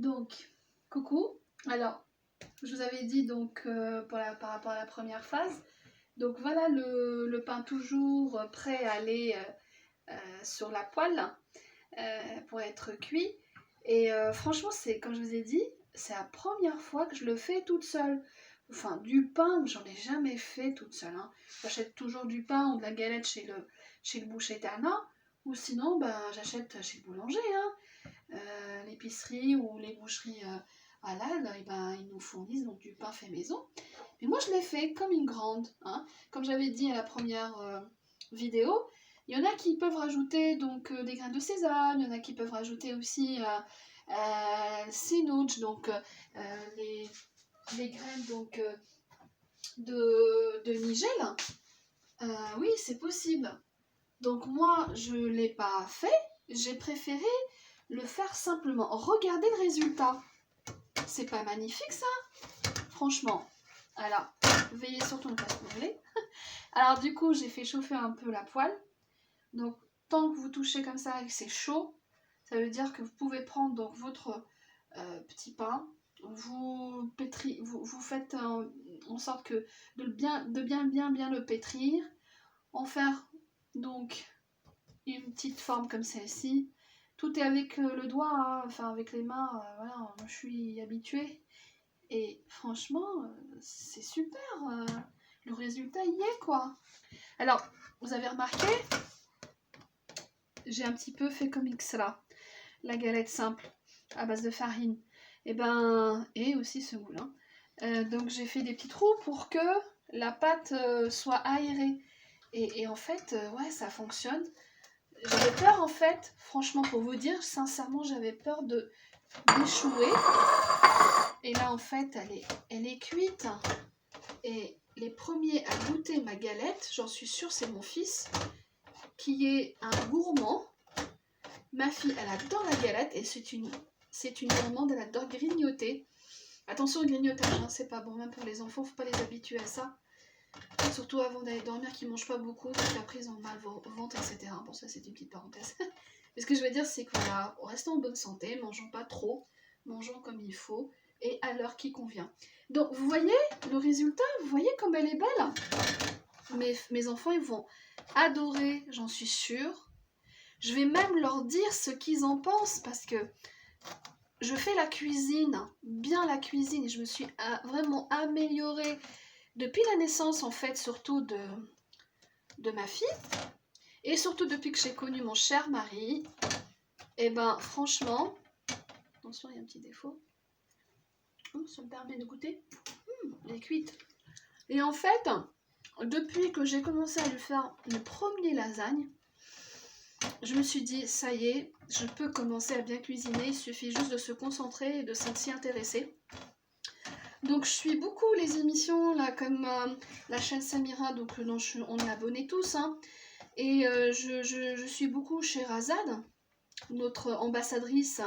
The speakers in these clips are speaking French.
Donc, coucou. Alors, je vous avais dit donc par rapport à la première phase. Donc voilà le pain toujours prêt à aller sur la poêle pour être cuit. Et franchement, c'est comme je vous ai dit, c'est la première fois que je le fais toute seule. Enfin, du pain, j'en ai jamais fait toute seule. Hein. J'achète toujours du pain ou de la galette chez le boucher Tana. Ou sinon, j'achète chez le boulanger. Hein. L'épicerie ou les boucheries halal, ils nous fournissent donc du pain fait maison. Mais moi, je l'ai fait comme une grande. Hein. Comme j'avais dit à la première vidéo, il y en a qui peuvent rajouter donc des graines de sésame, il y en a qui peuvent rajouter aussi sinouch, donc les graines donc de nigel. Oui, c'est possible. Donc moi, je ne l'ai pas fait, j'ai préféré le faire simplement. Regardez le résultat. C'est pas magnifique ça? Franchement. Alors, veillez surtout ne pas se brûler. Alors du coup, j'ai fait chauffer un peu la poêle. Donc, tant que vous touchez comme ça et que c'est chaud, ça veut dire que vous pouvez prendre donc votre petit pain. Vous faites en sorte que de bien le pétrir. En faire donc une petite forme comme celle-ci. Tout est avec le doigt, hein, enfin avec les mains, voilà, je suis habituée. Et franchement, c'est super, le résultat y est quoi. Alors, vous avez remarqué, j'ai un petit peu fait comme Xra, la galette simple à base de farine. Et aussi semoule. Hein. Donc j'ai fait des petits trous pour que la pâte soit aérée. Et en fait, ouais, ça fonctionne. J'avais peur en fait, franchement pour vous dire, sincèrement j'avais peur d'échouer. Et là en fait elle est cuite. Et les premiers à goûter ma galette, j'en suis sûre c'est mon fils, qui est un gourmand. Ma fille elle adore la galette et c'est une gourmande, elle adore grignoter. Attention au grignotage, hein, c'est pas bon, même pour les enfants, faut pas les habituer à ça. Surtout avant d'aller dormir, qu'ils mangent pas beaucoup, parce qu'après ils ont mal au ventre, etc. Bon, ça c'est une petite parenthèse. Mais ce que je veux dire, c'est que voilà, restons en bonne santé, mangeons pas trop, mangeons comme il faut et à l'heure qui convient. Donc vous voyez le résultat, vous voyez comme elle est belle. Mes enfants, ils vont adorer, j'en suis sûre. Je vais même leur dire ce qu'ils en pensent parce que je fais la cuisine, bien la cuisine, et je me suis vraiment améliorée depuis la naissance en fait, surtout de ma fille, et surtout depuis que j'ai connu mon cher mari. Et franchement, attention, il y a un petit défaut. Ça me permet de goûter. Elle est cuite. Et en fait, depuis que j'ai commencé à lui faire mes premiers lasagnes, je me suis dit, ça y est, je peux commencer à bien cuisiner. Il suffit juste de se concentrer et de s'y intéresser. Donc je suis beaucoup les émissions là comme la chaîne Samira, donc dont on est abonnés tous, hein. Et je suis beaucoup chez Razad, notre ambassadrice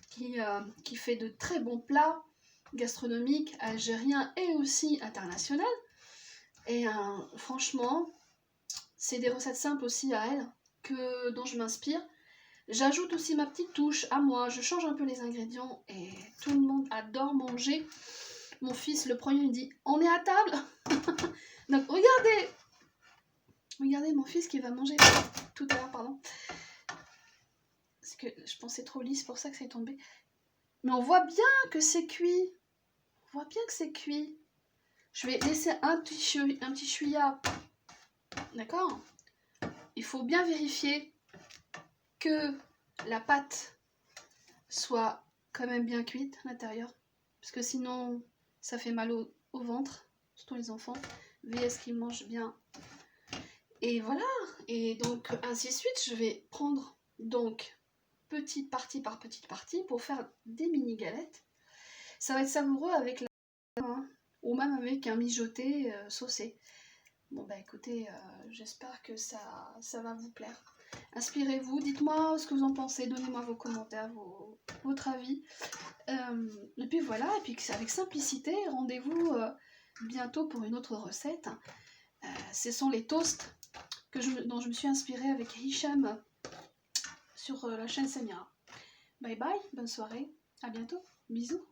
qui fait de très bons plats gastronomiques algériens et aussi internationaux. Et franchement, c'est des recettes simples aussi à elle dont je m'inspire. J'ajoute aussi ma petite touche à moi, je change un peu les ingrédients et tout le monde adore manger. Mon fils, le premier, il dit « On est à table ?» Donc, regardez mon fils qui va manger tout à l'heure, pardon. Parce que je pensais trop lisse, c'est pour ça que c'est tombé. Mais on voit bien que c'est cuit. On voit bien que c'est cuit. Je vais laisser un petit chouïa. D'accord ? Il faut bien vérifier que la pâte soit quand même bien cuite à l'intérieur. Parce que sinon, ça fait mal au ventre, surtout les enfants. Veillez à ce qu'ils mangent bien. Et voilà. Et donc, ainsi de suite, je vais prendre donc petite partie par petite partie pour faire des mini galettes. Ça va être savoureux avec ou même avec un mijoté saucé. Bon écoutez, j'espère que ça va vous plaire. Inspirez-vous, dites-moi ce que vous en pensez, donnez-moi vos commentaires, votre avis. Et puis voilà, et puis avec simplicité, rendez-vous bientôt pour une autre recette. Ce sont les toasts dont je me suis inspirée avec Hicham sur la chaîne Samira. Bye bye, bonne soirée. À bientôt. Bisous.